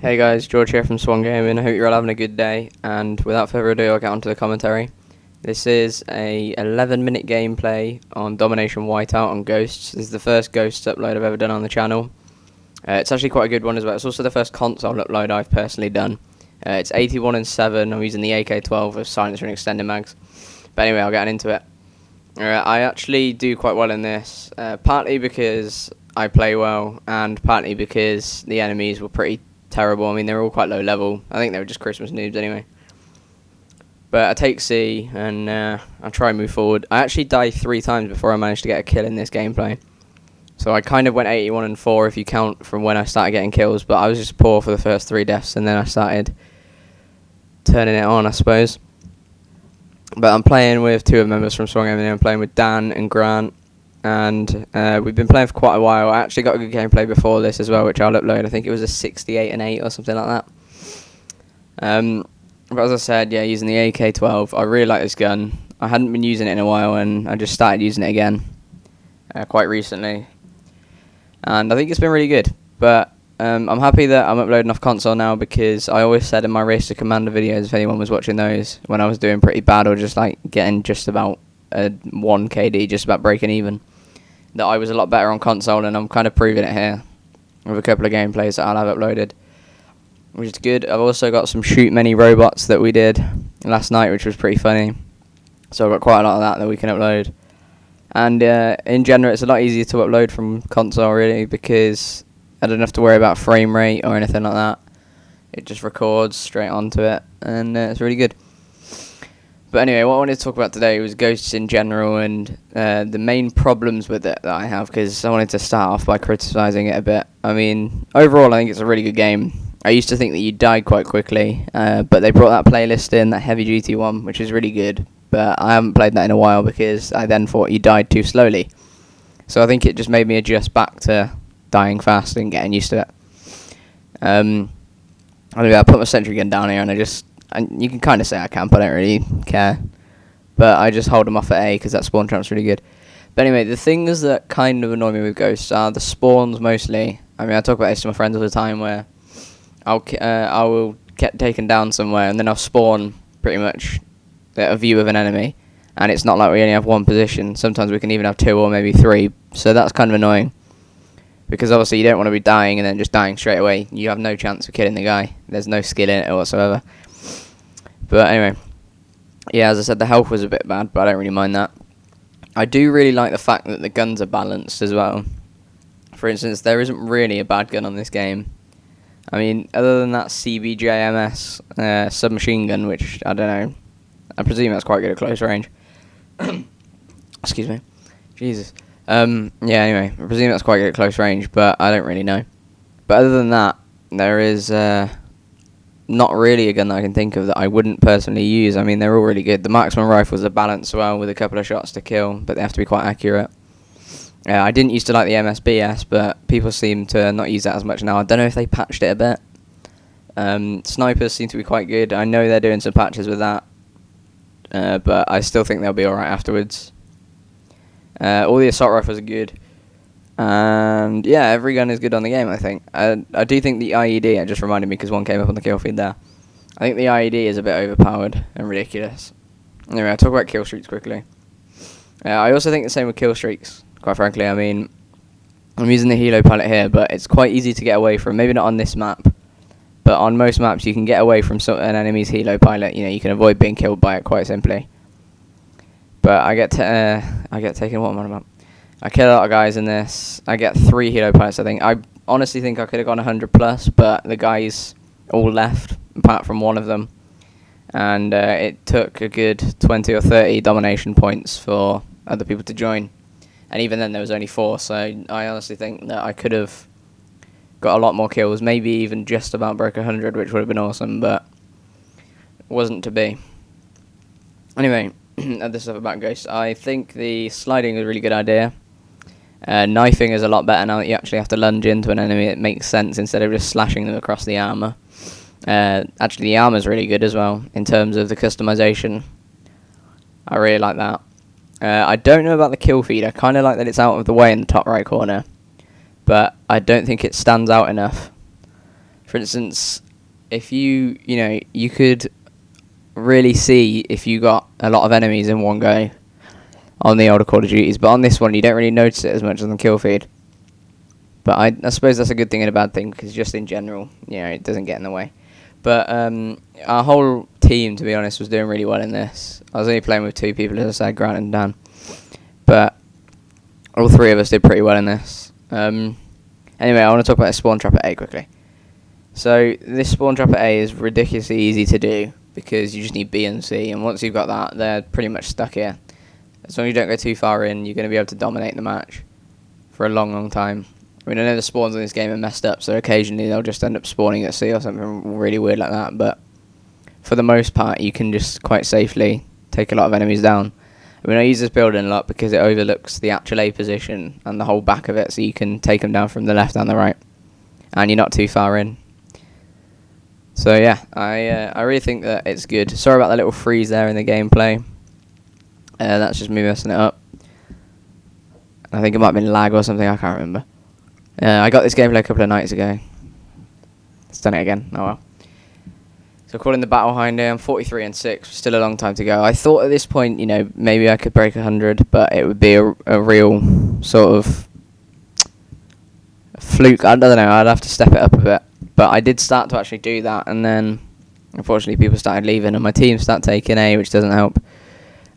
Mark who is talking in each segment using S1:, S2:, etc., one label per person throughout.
S1: Hey guys, George here from SwannnGaming. I hope you're all having a good day, and without further ado I'll get on to the commentary. This is a 11-minute gameplay on Domination Whiteout on Ghosts. This is the first Ghosts upload I've ever done on the channel. It's actually quite a good one as well. It's also the first console upload I've personally done. It's 81 and 7, I'm using the AK-12 with silencer and extended mags. But anyway, I'll get into it. I actually do quite well in this, partly because I play well, and partly because the enemies were pretty terrible. I mean, they're all quite low level. I think they were just Christmas noobs anyway. But I take C, and I try and move forward. I actually died 3 times before I managed to get a kill in this gameplay. So I kind of went 81 and 4 if you count from when I started getting kills, but I was just poor for the first 3 deaths, and then I started turning it on, I suppose. But I'm playing with 2 members from SwannnGaming. I'm playing with Dan and Grant, and we've been playing for quite a while. I actually got a good gameplay before this as well, which I'll upload. I think it was a 68 and 8 or something like that. But as I said, yeah, using the AK-12. I really like this gun. I hadn't been using it in a while, and I just started using it again quite recently. And I think it's been really good. But I'm happy that I'm uploading off console now, because I always said in my Race to Commander videos, if anyone was watching those, when I was doing pretty bad or just like getting just about 1 KD, just about breaking even, that I was a lot better on console, and I'm kind of proving it here with a couple of gameplays that I'll have uploaded, which is good. I've also got some shoot many robots that we did last night, which was pretty funny, so I've got quite a lot of that we can upload. And in general, it's a lot easier to upload from console, really, because I don't have to worry about frame rate or anything like that. It just records straight onto it, and it's really good. But anyway, what I wanted to talk about today was Ghosts in general, and the main problems with it that I have, because I wanted to start off by criticising it a bit. I mean, overall, I think it's a really good game. I used to think that you died quite quickly, but they brought that playlist in, that heavy duty one, which is really good. But I haven't played that in a while, because I then thought you died too slowly. So I think it just made me adjust back to dying fast and getting used to it. Anyway, I put my sentry gun down here, and you can kind of say I camp, I don't really care. But I just hold them off at A, because that spawn tramp's really good. But anyway, the things that kind of annoy me with Ghosts are the spawns mostly. I mean, I talk about this to my friends all the time, where I will get taken down somewhere, and then I'll spawn pretty much a view of an enemy. And it's not like we only have 1 position. Sometimes we can even have 2 or maybe 3. So that's kind of annoying, because obviously you don't want to be dying and then just dying straight away. You have no chance of killing the guy. There's no skill in it whatsoever. But anyway, yeah, as I said, the health was a bit bad, but I don't really mind that. I do really like the fact that the guns are balanced as well. For instance, there isn't really a bad gun on this game. I mean, other than that CBJMS submachine gun, which, I don't know, I presume that's quite good at close range. Excuse me. Jesus. Yeah, anyway, I presume that's quite good at close range, but I don't really know. But other than that, there is not really a gun that I can think of that I wouldn't personally use. I mean, they're all really good. The marksman rifles are balanced well with a couple of shots to kill, but they have to be quite accurate. I didn't used to like the MSBS, but people seem to not use that as much now. I don't know if they patched it a bit. Snipers seem to be quite good. I know they're doing some patches with that, but I still think they'll be alright afterwards. All the assault rifles are good. And yeah, every gun is good on the game, I think. I do think the IED, it just reminded me because one came up on the kill feed there. I think the IED is a bit overpowered and ridiculous. Anyway, I'll talk about kill streaks quickly. I also think the same with kill streaks, quite frankly. I mean, I'm using the helo pilot here, but it's quite easy to get away from. Maybe not on this map, but on most maps you can get away from an enemy's helo pilot. You know, you can avoid being killed by it quite simply. But I get taken, what am I about? I kill a lot of guys in this. I get 3 helo pilots, I think. I honestly think I could have gone 100 plus, but the guys all left, apart from one of them. And it took a good 20 or 30 domination points for other people to join. And even then there was only 4, so I honestly think that I could have got a lot more kills, maybe even just about broke 100, which would have been awesome, but it wasn't to be. Anyway, other stuff about Ghosts. I think the sliding is a really good idea. Knifing is a lot better now that you actually have to lunge into an enemy. It makes sense instead of just slashing them across the armor. Actually, the armor is really good as well in terms of the customization. I really like that. I don't know about the kill feed. I kind of like that it's out of the way in the top right corner, but I don't think it stands out enough For instance, if you know, you could really see if you got a lot of enemies in one go on the older Call of Duties, but on this one you don't really notice it as much on the kill feed. But I suppose that's a good thing and a bad thing, because just in general, it doesn't get in the way. But our whole team, to be honest, was doing really well in this. I was only playing with 2 people, as I said, Grant and Dan. But all 3 of us did pretty well in this. Anyway, I want to talk about the spawn trap at A quickly. So this spawn trap at A is ridiculously easy to do, because you just need B and C, and once you've got that, they're pretty much stuck here. As long as you don't go too far in, you're going to be able to dominate the match for a long, long time. I mean, I know the spawns in this game are messed up, so occasionally they'll just end up spawning at C or something really weird like that, but for the most part, you can just quite safely take a lot of enemies down. I mean, I use this building a lot because it overlooks the actual A position and the whole back of it, so you can take them down from the left and the right, and you're not too far in. So yeah, I really think that it's good. Sorry about the little freeze there in the gameplay. That's just me messing it up. I think it might have been lag or something, I can't remember. I got this gameplay a couple of nights ago. It's done it again, oh well. So calling the battle hind here, I'm 43 and 6, still a long time to go. I thought at this point, maybe I could break 100, but it would be a real sort of fluke. I don't know, I'd have to step it up a bit. But I did start to actually do that, and then unfortunately people started leaving and my team started taking A, which doesn't help.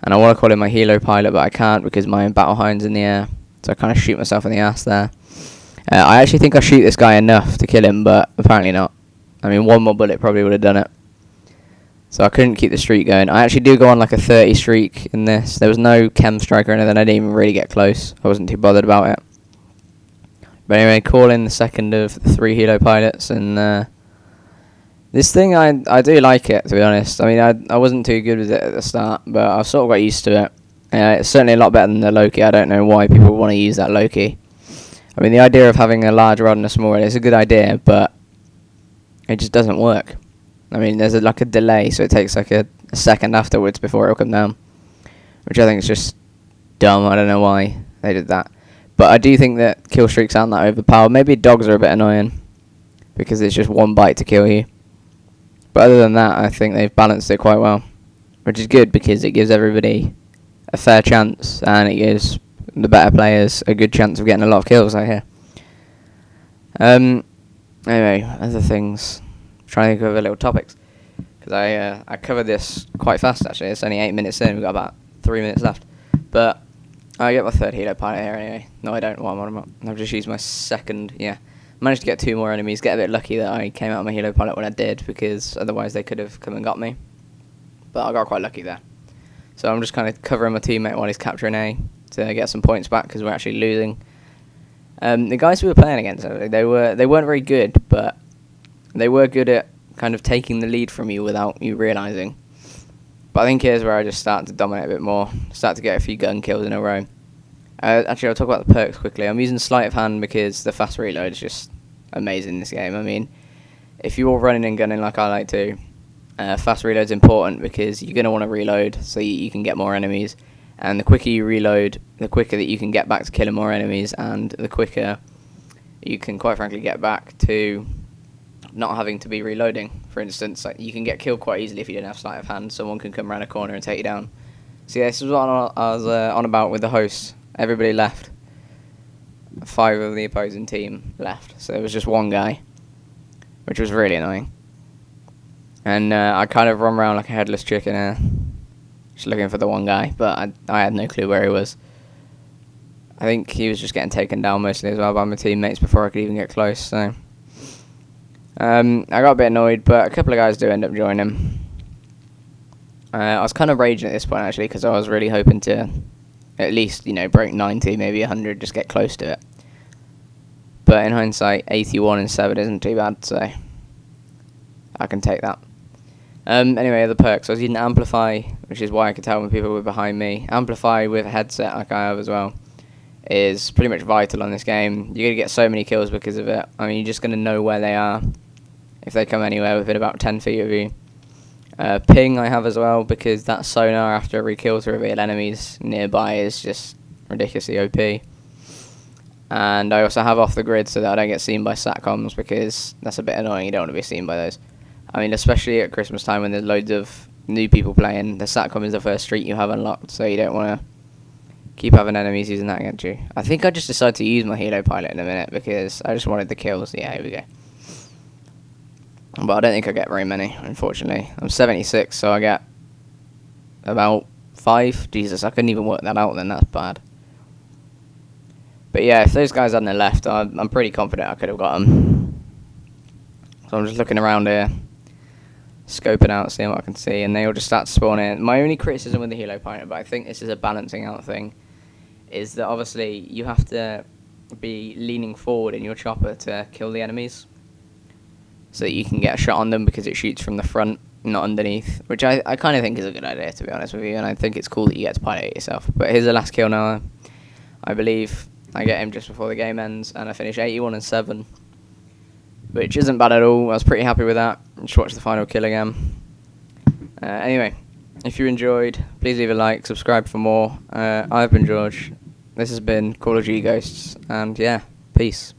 S1: And I want to call him my helo pilot, but I can't because my battle hind's in the air. So I kind of shoot myself in the ass there. I actually think I shoot this guy enough to kill him, but apparently not. I mean, one more bullet probably would have done it. So I couldn't keep the streak going. I actually do go on like a 30 streak in this. There was no chem strike or anything. I didn't even really get close. I wasn't too bothered about it. But anyway, call in the second of the 3 helo pilots, and this thing, I do like it, to be honest. I mean, I wasn't too good with it at the start, but I've sort of got used to it. It's certainly a lot better than the Loki. I don't know why people want to use that Loki. I mean, the idea of having a large rod and a small rod is a good idea, but it just doesn't work. I mean, there's like a delay, so it takes like a second afterwards before it'll come down, which I think is just dumb. I don't know why they did that. But I do think that kill streaks aren't that overpowered. Maybe dogs are a bit annoying, because it's just one bite to kill you. But other than that, I think they've balanced it quite well, which is good because it gives everybody a fair chance, and it gives the better players a good chance of getting a lot of kills, I hear. Anyway, other things. I'm trying to think of other little topics, because I covered this quite fast actually. It's only 8 minutes in, we've got about 3 minutes left. But I get my 3rd helo pilot here anyway. No, I don't. What am I? I've just used my 2nd, yeah. Managed to get 2 more enemies, get a bit lucky that I came out of my helo pilot when I did, because otherwise they could have come and got me. But I got quite lucky there. So I'm just kind of covering my teammate while he's capturing A to get some points back, because we're actually losing. The guys we were playing against, they weren't very good, but they were good at kind of taking the lead from you without you realising. But I think here's where I just start to dominate a bit more, start to get a few gun kills in a row. Actually, I'll talk about the perks quickly. I'm using sleight of hand because the fast reload is just amazing in this game. I mean, if you're running and gunning like I like to, fast reload's important because you're going to want to reload so you can get more enemies. And the quicker you reload, the quicker that you can get back to killing more enemies, and the quicker you can, quite frankly, get back to not having to be reloading. For instance, like, you can get killed quite easily if you don't have sleight of hand. Someone can come around a corner and take you down. So yeah, this is what I was on about with the host. Everybody left. 5 of the opposing team left, so it was just one guy, which was really annoying. And I kind of run around like a headless chicken here, just looking for the one guy, but I had no clue where he was. I think he was just getting taken down mostly as well by my teammates before I could even get close, so I got a bit annoyed, but a couple of guys do end up joining him. I was kind of raging at this point actually, because I was really hoping to at least, break 90, maybe 100, just get close to it. But in hindsight, 81 and 7 isn't too bad, so I can take that. Anyway, other perks. I was using Amplify, which is why I could tell when people were behind me. Amplify with a headset, like I have as well, is pretty much vital on this game. You're going to get so many kills because of it. I mean, you're just going to know where they are if they come anywhere within about 10 feet of you. Ping I have as well, because that sonar after every kill to reveal enemies nearby is just ridiculously OP. And I also have off the grid so that I don't get seen by satcoms, because that's a bit annoying. You don't want to be seen by those. I mean, especially at Christmas time when there's loads of new people playing, the satcom is the first street you have unlocked, so you don't want to keep having enemies using that against you. I think I just decided to use my helo pilot in a minute because I just wanted the kills. Yeah, here we go. But I don't think I get very many, unfortunately. I'm 76, so I get about 5. Jesus, I couldn't even work that out then, that's bad. But yeah, if those guys hadn't left, I'm pretty confident I could have got them. So I'm just looking around here, scoping out, seeing what I can see, and they all just start to spawn in. My only criticism with the helo pilot, but I think this is a balancing out thing, is that obviously you have to be leaning forward in your chopper to kill the enemies, so that you can get a shot on them because it shoots from the front, not underneath, which I kind of think is a good idea, to be honest with you, and I think it's cool that you get to pilot it yourself. But here's the last kill now, I believe. I get him just before the game ends, and I finish 81-7, which isn't bad at all. I was pretty happy with that. Just watch the final kill again. Anyway, if you enjoyed, please leave a like, subscribe for more. I've been George. This has been Call of Duty Ghosts, and yeah, peace.